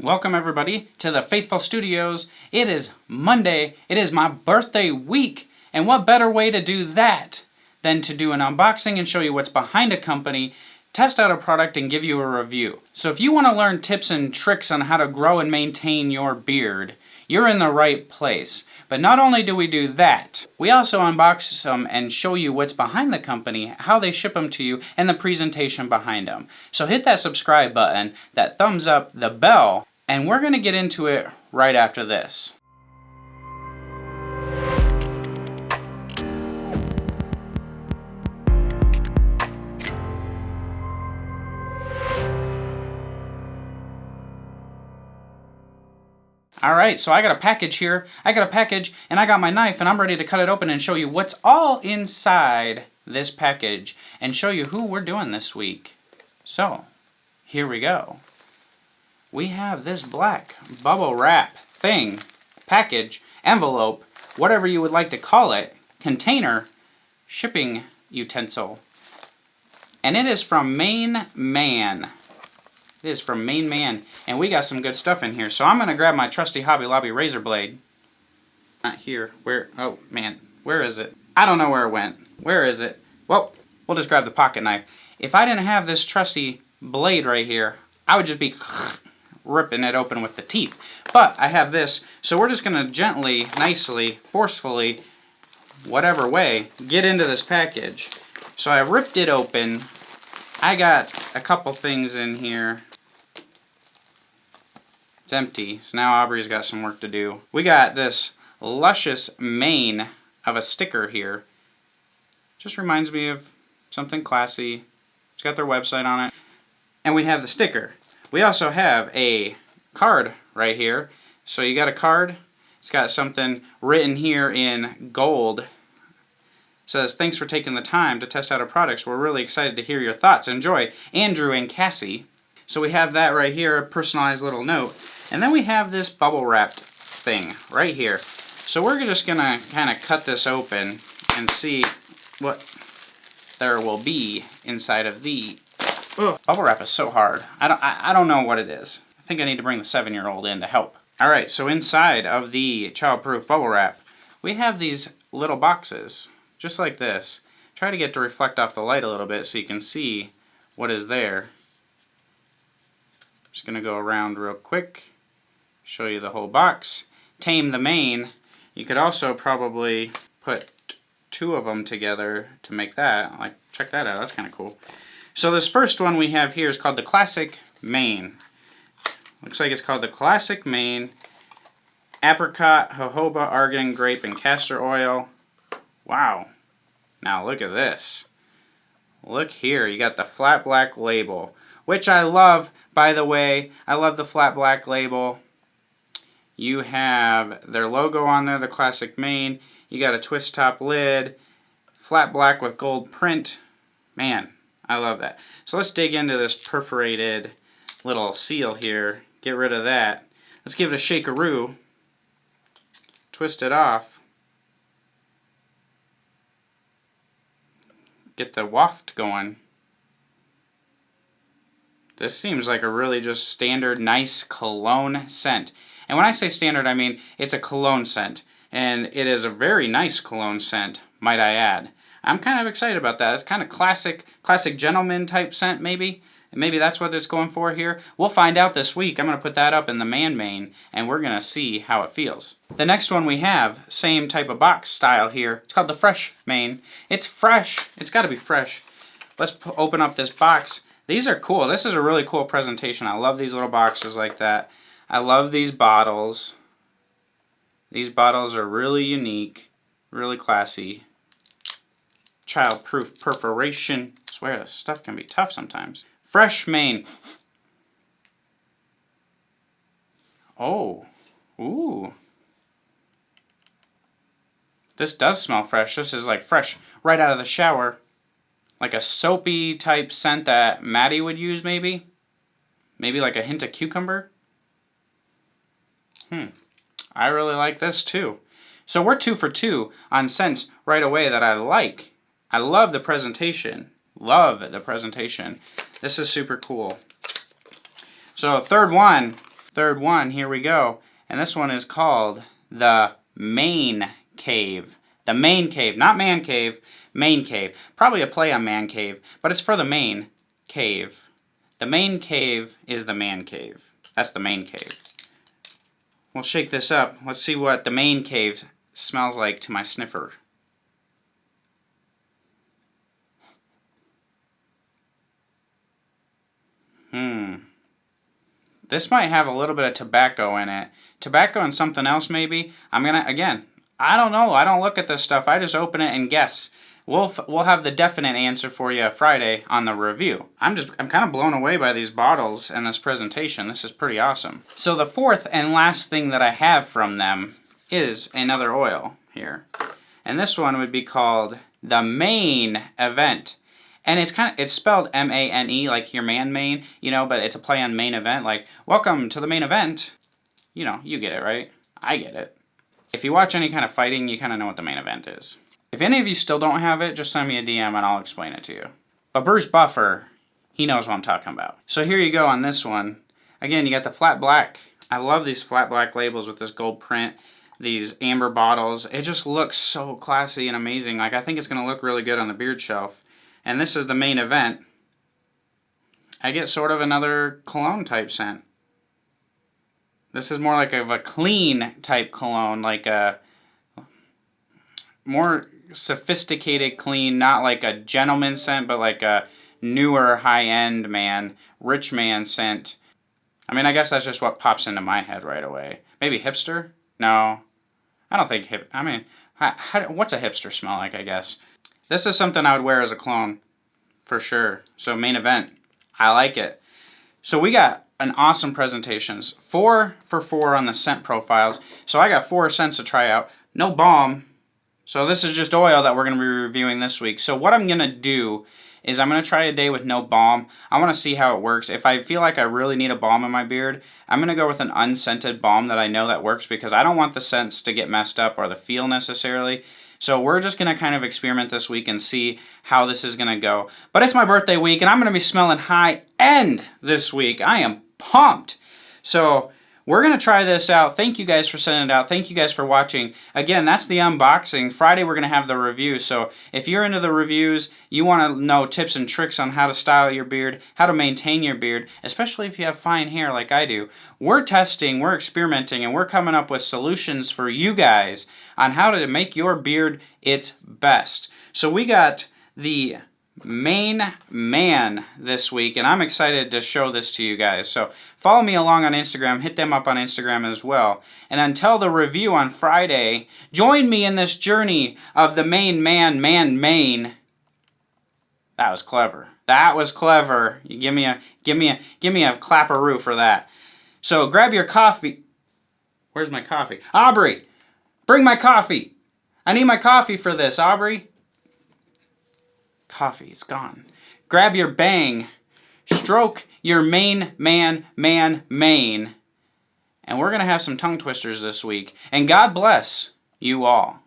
Welcome everybody to the Faithful Studios. It is Monday. It is my birthday week. And what better way to do that than to do an unboxing and show you what's behind a company, test out a product, and give you a review. So if you want to learn tips and tricks on how to grow and maintain your beard, you're in the right place. But not only do we do that, we also unbox some and show you what's behind the company, how they ship them to you, and the presentation behind them. So hit that subscribe button, that thumbs up, the bell, and we're going to get into it right after this. Alright, so I got a package here. I got a package and I got my knife and I'm ready to cut it open and show you what's all inside this package and show you who we're doing this week. So, here we go. We have this black bubble wrap thing, package, envelope, whatever you would like to call it, container, shipping utensil. And it is from Main Man. It is from Main Man, and we got some good stuff in here. So I'm going to grab my trusty Hobby Lobby razor blade. Not here. Where? Oh, man. Where is it? I don't know where it went. Where is it? Well, we'll just grab the pocket knife. If I didn't have this trusty blade right here, I would just be ripping it open with the teeth. But I have this, so we're just going to gently, nicely, forcefully, whatever way, get into this package. So I ripped it open. I got a couple things in here. It's empty, so now Aubrey's got some work to do. We got this luscious mane of a sticker here. Just reminds me of something classy. It's got their website on it. And we have the sticker. We also have a card right here. So you got a card. It's got something written here in gold. It says, thanks for taking the time to test out our products. We're really excited to hear your thoughts. Enjoy, Andrew and Cassie. So we have that right here, a personalized little note. And then we have this bubble wrapped thing right here. So we're just going to kind of cut this open and see what there will be inside of the... Ugh. Bubble wrap is so hard. I don't know what it is. I think I need to bring the 7-year-old in to help. Alright, so inside of the child-proof bubble wrap, we have these little boxes, just like this. Try to get to reflect off the light a little bit so you can see what is there. Just going to go around real quick, show you the whole box. Tame the mane. You could also probably put 2 of them together to make that. Like, check that out, that's kind of cool. So this first one we have here is called the Classic Mane. Looks like it's called the Classic Mane. Apricot, jojoba, argan, grape, and castor oil. Wow. Now look at this. Look here, you got the flat black label, which I love, by the way. I love the flat black label. You have their logo on there, the Classic Mane. You got a twist top lid, flat black with gold print. Man, I love that. So let's dig into this perforated little seal here. Get rid of that. Let's give it a shakeroo. Twist it off. Get the waft going. This seems like a really just standard, nice cologne scent. And when I say standard, I mean it's a cologne scent. And it is a very nice cologne scent, might I add. I'm kind of excited about that. It's kind of classic gentleman type scent, maybe. And maybe that's what it's going for here. We'll find out this week. I'm going to put that up in the Man Mane, and we're going to see how it feels. The next one we have, same type of box style here. It's called the Fresh Mane. It's fresh. It's got to be fresh. Let's open up this box. These are cool. This is a really cool presentation. I love these little boxes like that. I love these bottles. These bottles are really unique, really classy. Child-proof perforation. I swear this stuff can be tough sometimes. Fresh Mane. Oh. Ooh. This does smell fresh. This is like fresh right out of the shower. Like a soapy type scent that Maddie would use maybe. Maybe like a hint of cucumber. I really like this too. So we're 2 for 2 on scents right away that I like. I love the presentation. Love the presentation. This is super cool. So third one, third one, here we go. And this one is called the Main Cave. The Main Cave, not Man Cave, Main Cave. Probably a play on Man Cave, but it's for the main cave. The main cave is the man cave. That's the main cave. We'll shake this up. Let's see what the main cave smells like to my sniffer. This might have a little bit of tobacco in it. Tobacco and something else maybe. Again, I don't know. I don't look at this stuff. I just open it and guess. We'll have the definite answer for you Friday on the review. I'm kind of blown away by these bottles and this presentation. This is pretty awesome. So the fourth and last thing that I have from them is another oil here. And this one would be called the Main Event. And it's spelled M-A-N-E, like your man Maine, you know, but it's a play on main event, like, welcome to the main event. You know, you get it, right? I get it. If you watch any kind of fighting, you kind of know what the main event is. If any of you still don't have it, just send me a DM and I'll explain it to you. But Bruce Buffer, he knows what I'm talking about. So here you go on this one. Again, you got the flat black. I love these flat black labels with this gold print, these amber bottles. It just looks so classy and amazing. Like, I think it's going to look really good on the beard shelf. And this is the Main Event. I get sort of another cologne type scent. This is more like of a clean type cologne, like a more sophisticated clean, not like a gentleman scent, but like a newer high-end man, rich man scent. I mean, I guess that's just what pops into my head right away. Maybe hipster? No. I don't think what's a hipster smell like, I guess? This is something I would wear as a cologne, for sure. So Main Event, I like it. So we got an awesome presentations. 4 for 4 on the scent profiles. So I got 4 scents to try out. No balm. So this is just oil that we're going to be reviewing this week. So what I'm going to do is I'm going to try a day with no balm. I want to see how it works. If I feel like I really need a balm in my beard, I'm going to go with an unscented balm that I know that works because I don't want the scents to get messed up or the feel necessarily. So we're just going to kind of experiment this week and see how this is going to go. But it's my birthday week, and I'm going to be smelling high-end this week. I am pumped. So we're going to try this out. Thank you guys for sending it out. Thank you guys for watching. Again, that's the unboxing. Friday, we're going to have the review. So if you're into the reviews, you want to know tips and tricks on how to style your beard, how to maintain your beard, especially if you have fine hair like I do. We're testing, we're experimenting, and we're coming up with solutions for you guys on how to make your beard its best. So we got the Main Man this week, and I'm excited to show this to you guys. So follow me along on Instagram, hit them up on Instagram as well. And until the review on Friday, join me in this journey of the Main Man, Maine. That was clever. That was clever. You give me a clapperoo for that. So grab your coffee. Where's my coffee? Aubrey, bring my coffee. I need my coffee for this, Aubrey. Coffee is gone. Grab your bang, stroke your Main Man, Maine, and we're going to have some tongue twisters this week. And God bless you all.